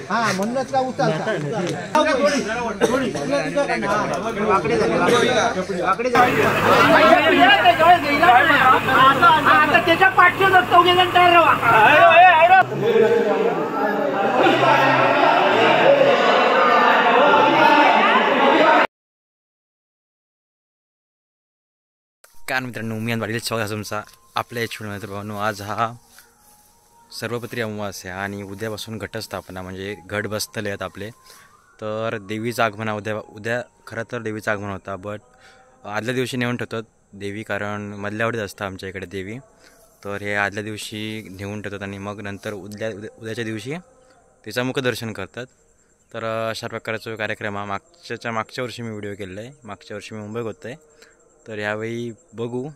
हा म्हणूनच का उचलता आता त्याच्या पाठीवर असतो गेला तयार राहा. काय मित्रांनो, मी वाढील स्वागत आहे तुमचा आपल्या एचपीमध्ये. तर भावनो, आज हा सर्वपत्री अमावास्या आणि उद्यापासून घटस्थापना म्हणजे घट बसतले आहेत आपले. तर देवीचं आगमन उद्या खरं तर देवीचं आगमन होता, बट आदल्या दिवशी नेऊन ठेवतात देवी, कारण मधल्यावडीच असतं आमच्या इकडे देवी. तर हे आदल्या दिवशी नेऊन ठेवतात आणि मग नंतर उद्याच्या दिवशी तिचं मुखदर्शन करतात. तर अशा प्रकारचा कार्यक्रम हा मागच्या वर्षी मी व्हिडिओ केलेला आहे. मागच्या वर्षी मी मुंबईत होतो आहे. तर यावेळी बघू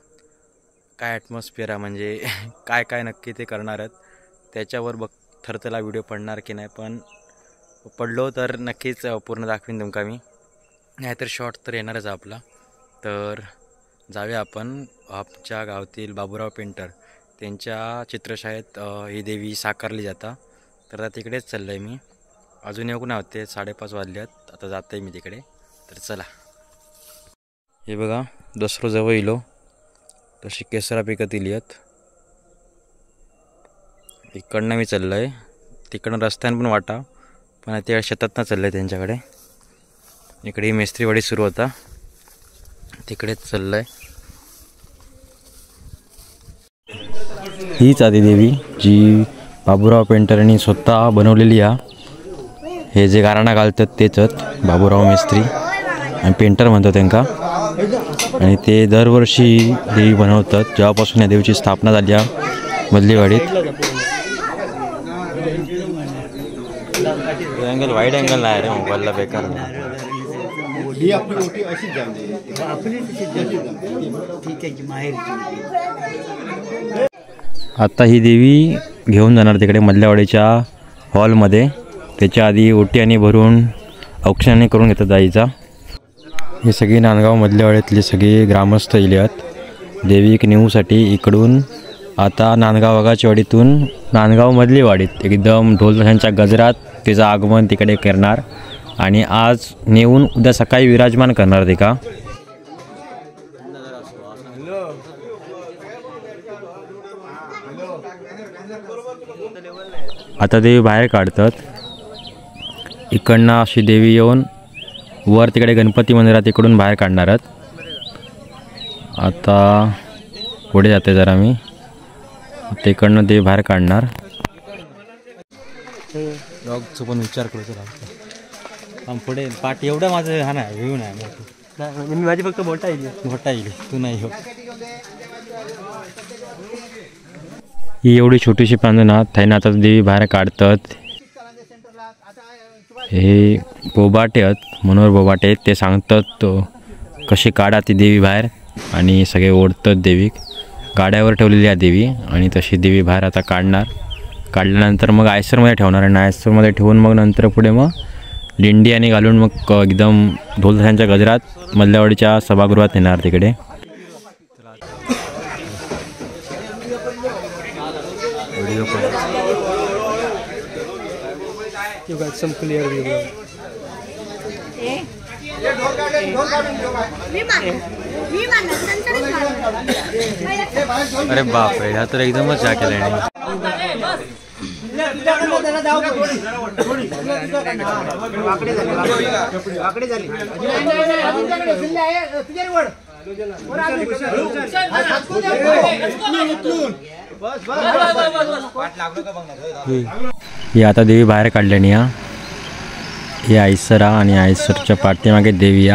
काय ॲटमॉस्फिअर आहे, म्हणजे काय काय नक्की ते करणार आहेत त्याच्यावर ठरतेला व्हिडिओ पडणार की नाही. पण पडलो तर नक्कीच पूर्ण दाखवीन तुमका मी, नाहीतर शॉर्ट तर येणारच आपला. तर जाऊया आपण आमच्या गावातील बाबूराव पेंटर त्यांच्या चित्रशाळेत ही देवी साकारली जाता. तर आता तिकडेच चाललं आहे मी. अजून येऊ नाही होते, 5:30 वाजले आहेत. आता जात आहे मी तिकडे. तर चला. हे बघा, दसरो जवळ इलो तशी केसरा पिकत इली आहेत. इकडनं मी चाललं आहे, तिकडनं रस्त्यानं पण वाटा, पण त्या शेतातनं चाललं आहे त्यांच्याकडे. इकडे मेस्त्रीवाडी सुरू होता, तिकडेच चाललं आहे. हीच आदिदेवी जी बाबूराव पेंटरांनी स्वतः बनवलेली आहे. हे जे गाराणा घालतात तेच बाबूराव मेस्त्री आणि पेंटर म्हणतात त्यांना. आणि ते दरवर्षी देवी बनवतात जेव्हापासून या देवीची स्थापना झाली आहे मधलीवाडीत. अँगल वाईड अँगल नाही रे मोबाईलला, बेकार. आता ही देवी घेऊन जाणार तिकडे मधल्यावाडीच्या हॉलमध्ये. त्याच्या आधी ओटी आणि भरून औक्षणाने करून घेतात आईचा. हे सगळे नांदगाव मधल्यावाड्यातले सगळे ग्रामस्थ इले आहेत देवीक नेऊसाठी. इकडून आता नांदगाव वाघाच्या वाडीतून नांदगाव मधली वाडीत एकदम ढोल ताशांच्या गजरात तिचं आगमन तिकडे करणार आणि आज नेऊन उद्या सकाळी विराजमान करणार ते का. आता देवी बाहेर काढतात. इकडनं अशी देवी येऊन वर तिकडे गणपती मंदिरात इकडून बाहेर काढणार आहेत. आता पुढे जाते जरा मी, तिकडनं देवी बाहेर काढणार. डॉगचं पण विचार करतो राहतो पुढे पाठ एवढं माझं हा नाही व्ह्यू नाही. मी माझी फक्त मोठा येईल तू नाही हो. ही एवढी छोटीशी प्रांगणात थायना आता देवी बाहेर काढतात. हे बोबाटे आहेत, मनोहर बोबाटे, ते सांगतात कशी काढा ती देवी बाहेर आणि सगळे ओढतात देवी. गाड्यावर ठेवलेली आहे देवी आणि तशी देवी बाहेर आता काढणार. काढल्यानंतर मग आयसरमध्ये ठेवणार आणि आयसरमध्ये ठेवून मग नंतर पुढे मग दिंडी आणि घालून मग एकदम ढोल ताशांच्या गजरात मधल्यावाडीच्या सभागृहात येणार तिकडे. अरे बापरे, ह्या तर एकदमच जा केलं. ही आता देवी बाहेर काढल्याने ही आयसर आणि आयसरच्या पाठीमागे देवी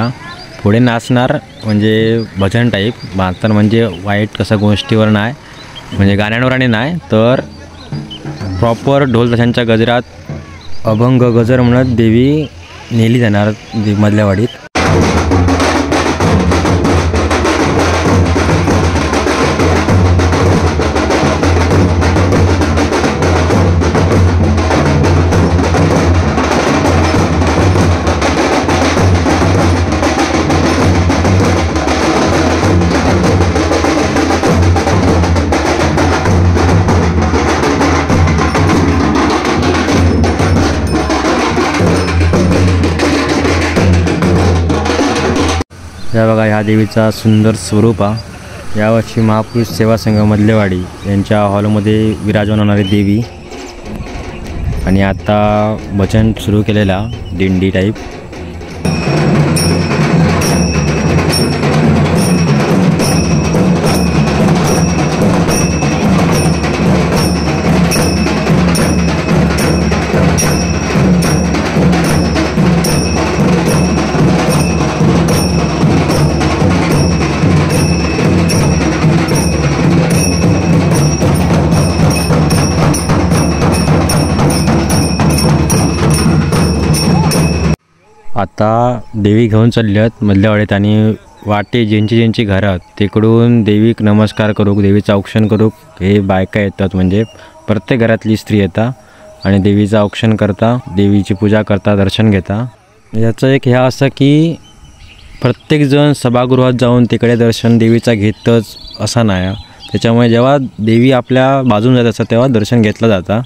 पुढे नाचणार, म्हणजे भजन टाईप. मातर म्हणजे वाईट कसं गोष्टीवर नाही, म्हणजे गाण्यांवर आणि नाही, तर प्रॉपर ढोल ताशांच्या गजरात अभंग गजर म्हणत देवी नेली जाणार मधल्यावाडीत. या बघा ह्या देवीचा सुंदर स्वरूप आहे। यावर्षी महापुरुष सेवा संघ मधलेवाडी यांच्या हॉलमध्ये विराजमान होणारी देवी आणि आता भजन सुरू केलेला दिंडी टाईप। आता देवी घेऊन चालली आहेत मधल्यावाडीत आणि वाटे ज्यांची घरात तिकडून देवीक नमस्कार करूक देवीचं औक्षण करूक हे बायका येतात। म्हणजे प्रत्येक घरातली स्त्री येतात आणि देवीचं औक्षण करता, देवीची पूजा करता, दर्शन घेता। याचं एक ह्या असं की प्रत्येकजण सभागृहात जाऊन तिकडे दर्शन देवीचा घेतच असा नाही। त्याच्यामुळे जेव्हा देवी आपल्या बाजून जात असतात तेव्हा दर्शन घेतलं जातं।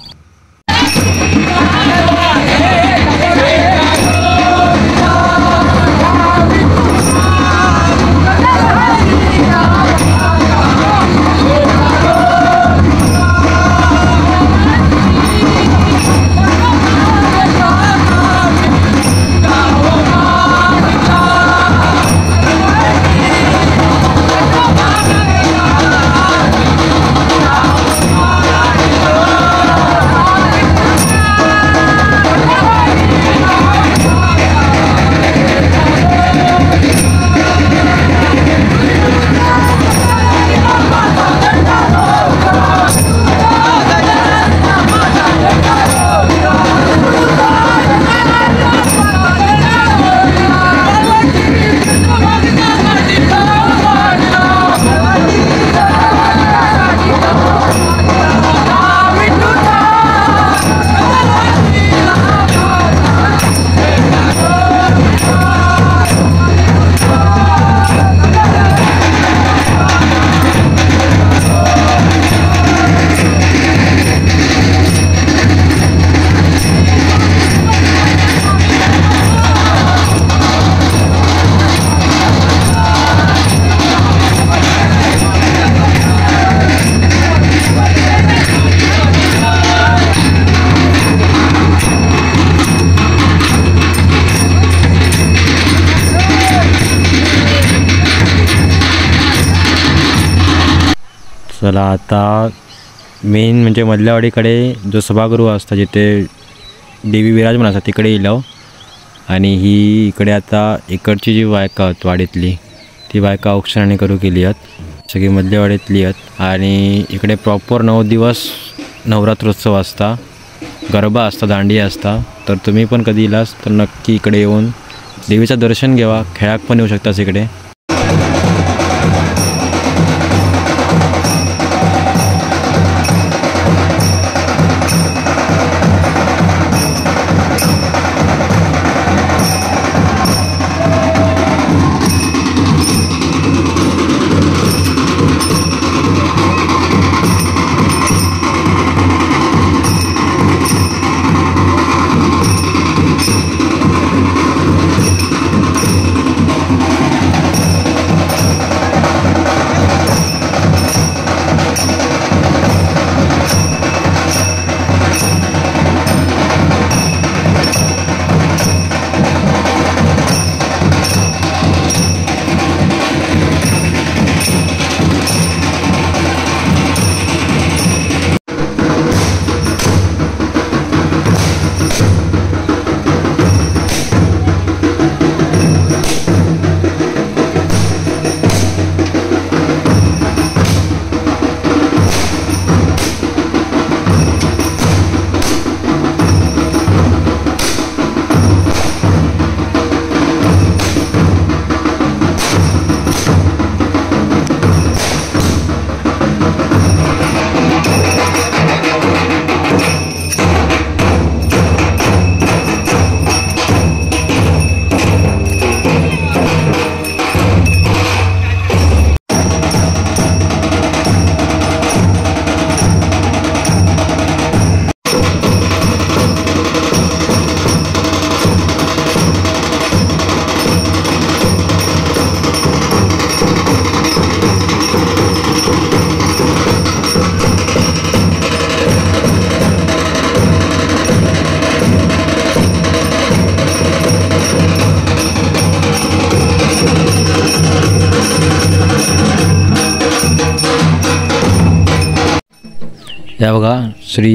चला आता मेन म्हणजे मधल्यावाडीकडे जो सभागृह असतं जिथे देवी विराजमान असतात तिकडे येलो आणि ही इकडे आता इकडची जी बायका आहेत वाडीतली ती बायका औक्षणाने करू केली आहेत। सगळी मधल्यावाडीतली आहेत आणि इकडे प्रॉपर 9 दिवस नवरात्रोत्सव असता, गरबा असता, दांडिया असता। तर तुम्ही पण कधी इलास तर नक्की इकडे येऊन देवीचं दर्शन घ्यावा, खेळाक पण येऊ शकतास इकडे। या बघा श्री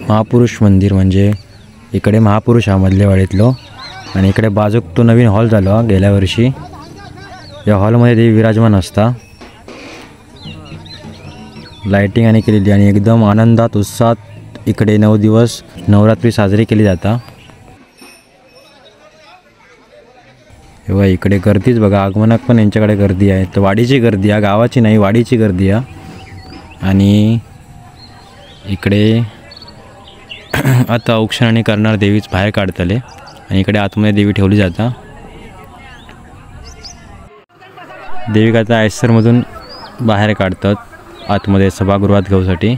महापुरुष मंदिर, म्हणजे इकडे महापुरुष हा मधलेवाडीतलो आणि इकडे बाजूक तो नवीन हॉल झालो हा गेल्या वर्षी. या हॉलमध्ये देवी विराजमान असता. लाइटिंग आणि केलेली आणि एकदम आनंदात उत्साहात इकडे 9 दिवस नवरात्री साजरी केली जाता. तेव्हा इकडे गर्दीच बघा, आगमनाक पण यांच्याकडे गर्दी आहे. तर वाडीची गर्दी आहे, गावाची नाही वाडीची गर्दी आहे. आणि इकडे आता औक्षण करणार देवीच बाहेर काढतले आणि इकडे आतमध्ये देवी ठेवली जाता. देवी आता आयसरमधून बाहेर काढतात आतमध्ये सभागृहात घेऊसाठी.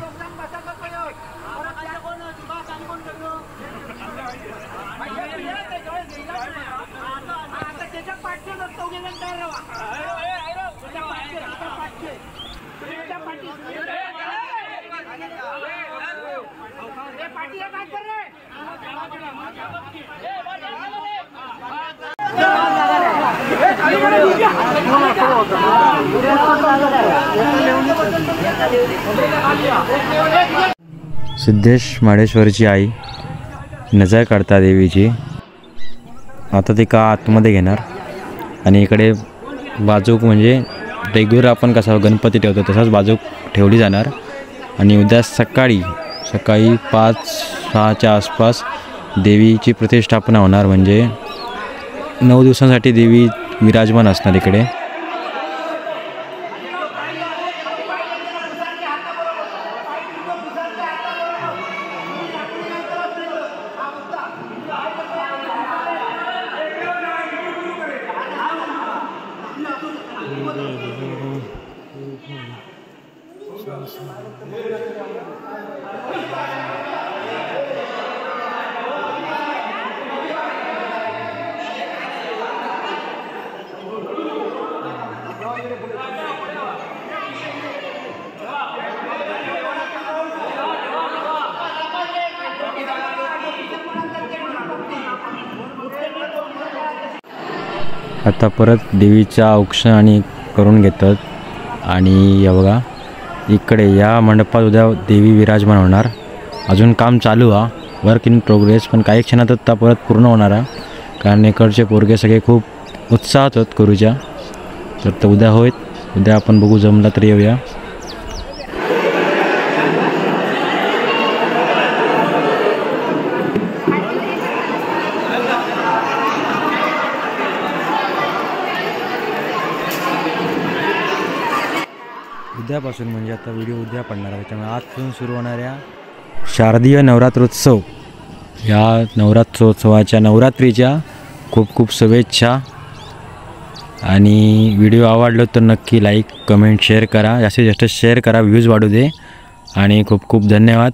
सिद्धेश माडेश्वरची आई नजर काढता देवीची. आता ती का आतमध्ये घेणार आणि इकडे बाजूक म्हणजे रेग्युलर आपण कसा गणपती ठेवतो तसाच बाजूक ठेवली जाणार. आणि उद्या सकाळी 5-6च्या आसपास देवीची प्रतिष्ठापना होणार, म्हणजे 9 दिवसांसाठी देवी विराजमान असणार इकडे. आता परत देवीचा औक्षण आणि करून घेतात. आणि या बघा इकडे या मंडपात उद्या देवी विराजमान होणार. अजून काम चालू आहे, वर्क इन प्रोग्रेस, पण काही क्षणात आता परत पूर्ण होणार आहे. कारण इकडचे पोरगे सगळे खूप उत्साहात होत करूच्या. तर उद्या होईल, उद्या आपण बघू, जमला तरी येऊया. उद्यापासून म्हणजे आता व्हिडिओ उद्या पडणार आहे, त्यामुळे आजपासून सुरू होणाऱ्या शारदीय नवरात्रोत्सव या नवरात्रोत्सवाच्या नवरात्रीच्या खूप खूप शुभेच्छा. आणि व्हिडिओ आवडला तर नक्की लाईक कमेंट शेअर करा, जास्तीत जास्त शेअर करा, व्ह्यूज वाढू दे. आणि खूप खूप धन्यवाद.